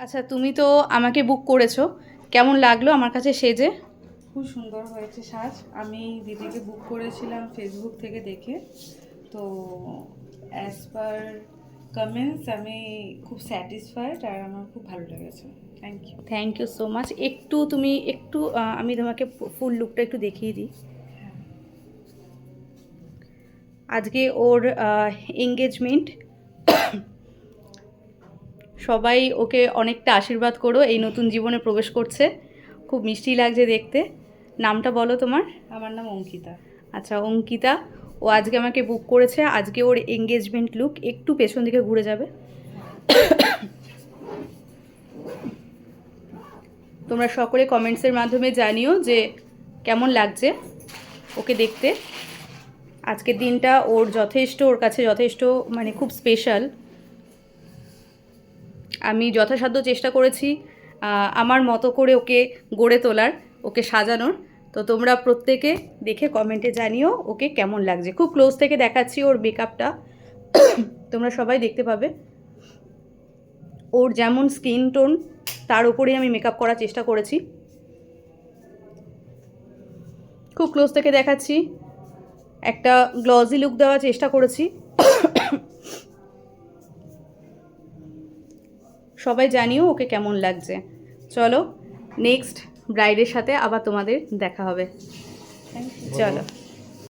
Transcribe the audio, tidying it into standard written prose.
আচ্ছা, তুমি তো আমাকে বুক করেছো, কেমন লাগলো আমার কাছে সেজে? খুব সুন্দর হয়েছে সাজ। আমি দিদিকে বুক করেছিলাম ফেসবুক থেকে দেখে। তো অ্যাজ পার কমেন্টস আমি খুব স্যাটিসফাইড আর আমার খুব ভালো লেগেছে। Thank you. Thank you so much. তুমি একটু আমি তোমাকে ফুল লুকটা একটু দেখিয়ে দিই। আজকে ওর এঙ্গেজমেন্ট। সবাই ওকে অনেকটা আশীর্বাদ করো, এই নতুন জীবনে প্রবেশ করছে। খুব মিষ্টি লাগছে দেখতে। নামটা বলো তোমার? আমার নাম অঙ্কিতা। আচ্ছা, অঙ্কিতা। ও আজকে আমাকে বুক করেছে। আজকে ওর এঙ্গেজমেন্ট লুক। একটু পেছন দিকে ঘুরে যাবে। তোমরা সকলে কমেন্টসের মাধ্যমে জানিও যে কেমন লাগছে ওকে দেখতে। আজকের দিনটা ওর কাছে যথেষ্ট মানে খুব স্পেশাল। আমি যথাসাধ্য চেষ্টা করেছি আমার মতো করে ওকে গড়ে তোলার, ওকে সাজানোর। তো তোমরা প্রত্যেকে দেখে কমেন্টে জানিও ওকে কেমন লাগছে। খুব ক্লোজ থেকে দেখাচ্ছি ওর মেকআপটা, তোমরা সবাই দেখতে পাবে। ওর যেমন স্কিন টোন তার উপরেই আমি মেকআপ করার চেষ্টা করেছি। খুব ক্লোজ থেকে দেখাচ্ছি, একটা গ্লসি লুক দেওয়ার চেষ্টা করেছি। সবাই জানিও ওকে কেমন লাগছে। চলো নেক্সট ব্রাইডের সাথে আবার তোমাদের দেখা হবে। Thank you. চলো।